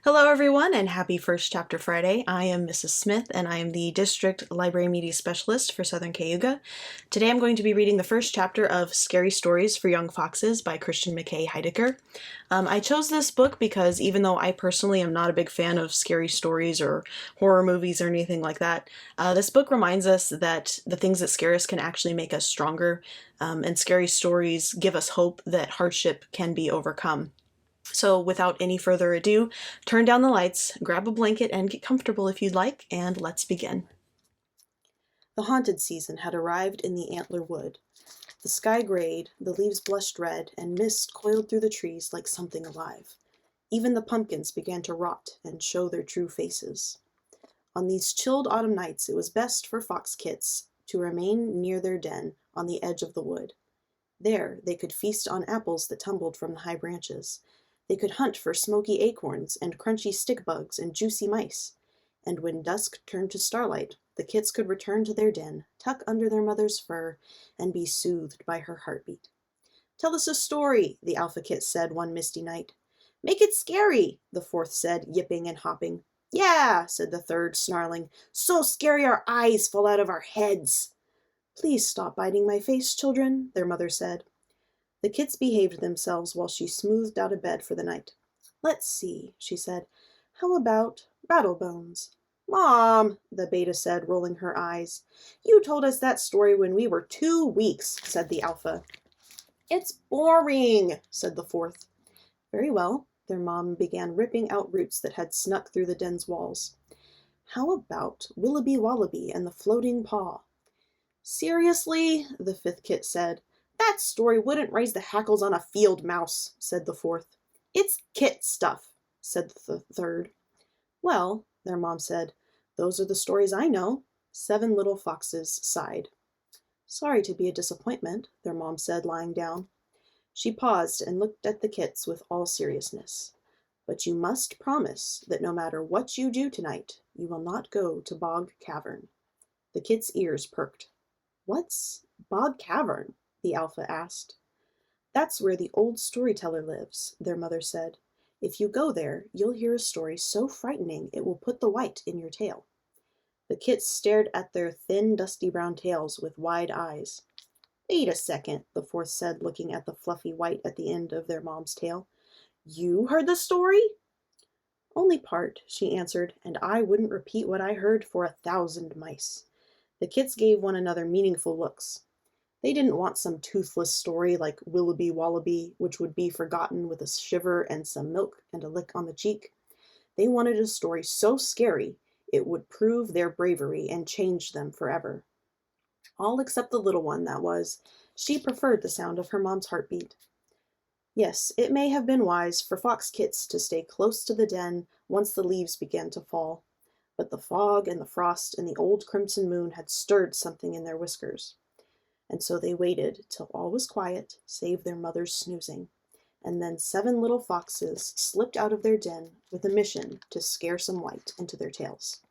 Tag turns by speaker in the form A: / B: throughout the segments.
A: Hello, everyone, and happy First Chapter Friday. I am Mrs. Smith, and I am the District Library Media Specialist for Southern Cayuga. Today I'm going to be reading the first chapter of Scary Stories for Young Foxes by Christian McKay Heidecker. I chose this book because even though I personally am not a big fan of scary stories or horror movies or anything like that, this book reminds us that the things that scare us can actually make us stronger, and scary stories give us hope that hardship can be overcome. So without any further ado, turn down the lights, grab a blanket, and get comfortable if you'd like, and let's begin. The haunted season had arrived in the Antler Wood. The sky grayed, the leaves blushed red, and mist coiled through the trees like something alive. Even the pumpkins began to rot and show their true faces. On these chilled autumn nights, it was best for fox kits to remain near their den on the edge of the wood. There they could feast on apples that tumbled from the high branches. They could hunt for smoky acorns and crunchy stick bugs and juicy mice. And when dusk turned to starlight, the kits could return to their den, tuck under their mother's fur, and be soothed by her heartbeat. "Tell us a story," the alpha kit said one misty night. "Make it scary," the fourth said, yipping and hopping. "Yeah," said the third, snarling. "So scary our eyes fall out of our heads." "Please stop biting my face, children," their mother said. The kits behaved themselves while she smoothed out a bed for the night. "Let's see," she said. "How about Rattlebones?" "Mom," the beta said, rolling her eyes. "You told us that story when we were 2 weeks," said the alpha. "It's boring," said the fourth. "Very well." Their mom began ripping out roots that had snuck through the den's walls. "How about Willoughby Wallaby and the Floating Paw?" "Seriously?" the fifth kit said. "That story wouldn't raise the hackles on a field mouse," said the fourth. "It's kit stuff," said the third. "Well," their mom said, "those are the stories I know." 7 little foxes sighed. "Sorry to be a disappointment," their mom said, lying down. She paused and looked at the kits with all seriousness. "But you must promise that no matter what you do tonight, you will not go to Bog Cavern." The kits' ears perked. "What's Bog Cavern?" the alpha asked. "That's where the old storyteller lives," their mother said. "If you go there, you'll hear a story so frightening it will put the white in your tail." The kits stared at their thin, dusty brown tails with wide eyes. "Wait a second," the fourth said, looking at the fluffy white at the end of their mom's tail. "You heard the story?" "Only part," she answered, "and I wouldn't repeat what I heard for 1,000 mice." The kits gave one another meaningful looks. They didn't want some toothless story like Willoughby Wallaby, which would be forgotten with a shiver and some milk and a lick on the cheek. They wanted a story so scary it would prove their bravery and change them forever. All except the little one, that was. She preferred the sound of her mom's heartbeat. Yes, it may have been wise for fox kits to stay close to the den once the leaves began to fall, but the fog and the frost and the old crimson moon had stirred something in their whiskers. And so they waited till all was quiet, save their mother's snoozing. And then 7 little foxes slipped out of their den with a mission to scare some white into their tails.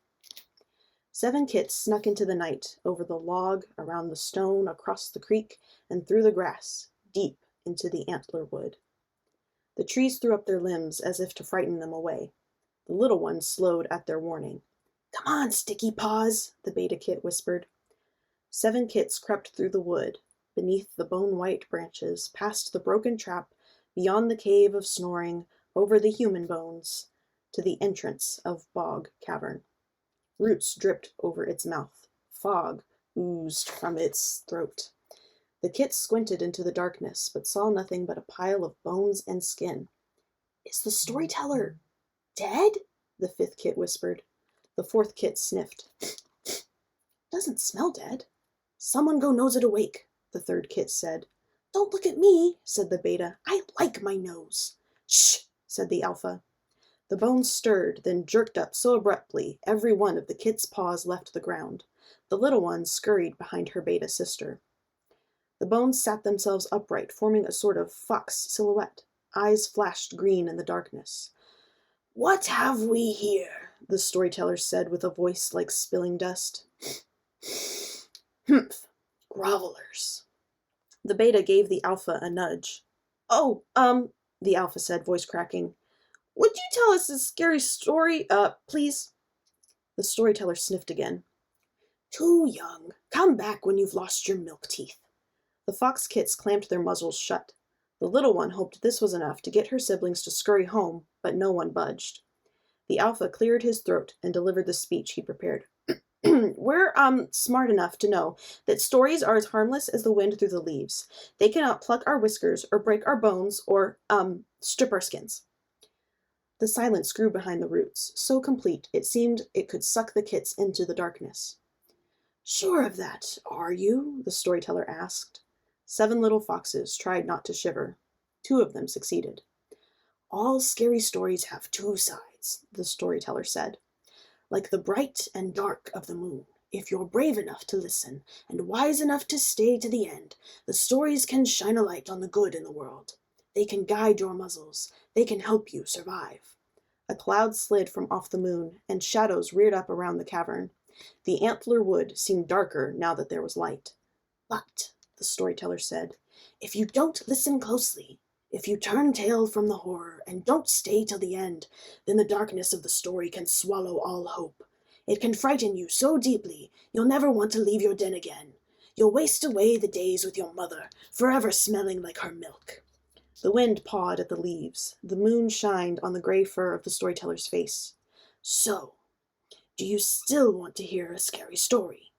A: 7 kits snuck into the night, over the log, around the stone, across the creek, and through the grass, deep into the Antler Wood. The trees threw up their limbs as if to frighten them away. The little ones slowed at their warning. "Come on, Sticky Paws," the beta kit whispered. 7 kits crept through the wood, beneath the bone-white branches, past the broken trap, beyond the cave of snoring, over the human bones, to the entrance of Bog Cavern. Roots dripped over its mouth. Fog oozed from its throat. The kits squinted into the darkness, but saw nothing but a pile of bones and skin. "Is the storyteller dead?" the fifth kit whispered. The fourth kit sniffed. "Doesn't smell dead." "Someone go nose it awake," the third kit said. "Don't look at me," said the beta. "I like my nose." "Shh," said the alpha. The bones stirred, then jerked up so abruptly every one of the kit's paws left the ground. The little one scurried behind her beta sister. The bones sat themselves upright, forming a sort of fox silhouette. Eyes flashed green in the darkness. "What have we here?" the storyteller said with a voice like spilling dust. "Humph, grovelers." The beta gave the alpha a nudge. "Oh, the alpha said, voice cracking. Would you tell us a scary story, please? The storyteller sniffed again. Too young. Come back when you've lost your milk teeth. The fox kits clamped their muzzles shut. The little one hoped this was enough to get her siblings to scurry home, but no one budged. The alpha cleared his throat and delivered the speech he prepared. We're smart enough to know that stories are as harmless as the wind through the leaves. They cannot pluck our whiskers or break our bones or strip our skins. The silence grew behind the roots, so complete it seemed it could suck the kits into the darkness. Sure of that, are you? The storyteller asked. 7 little foxes tried not to shiver. 2 of them succeeded. All scary stories have 2 sides, the storyteller said. Like the bright and dark of the moon. If you're brave enough to listen and wise enough to stay to the end, the stories can shine a light on the good in the world. They can guide your muzzles. They can help you survive. A cloud slid from off the moon, and shadows reared up around the cavern. The antler wood seemed darker now that there was light. But, the storyteller said, if you don't listen closely, if you turn tail from the horror and don't stay till the end, then the darkness of the story can swallow all hope. It can frighten you so deeply you'll never want to leave your den again. You'll waste away the days with your mother, forever smelling like her milk. The wind pawed at the leaves. The moon shined on the gray fur of the storyteller's face. So, do you still want to hear a scary story?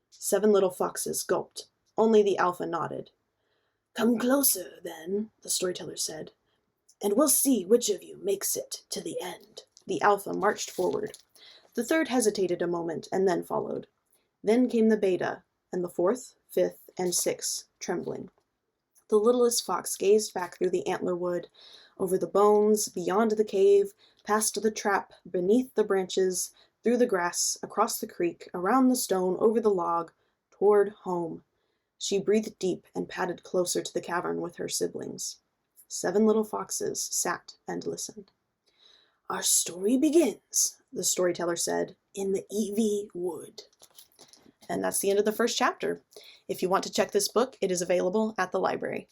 A: 7 little foxes gulped. Only the alpha nodded. Come closer, then, the storyteller said, and we'll see which of you makes it to the end. The alpha marched forward. The 3rd hesitated a moment and then followed. Then came the beta, and the 4th, 5th, and 6th, trembling. The littlest fox gazed back through the antler wood, over the bones, beyond the cave, past the trap, beneath the branches, through the grass, across the creek, around the stone, over the log, toward home. She breathed deep and padded closer to the cavern with her siblings. 7 little foxes sat and listened. Our story begins, the storyteller said, in the Ivy Wood. And that's the end of the first chapter. If you want to check this book, it is available at the library.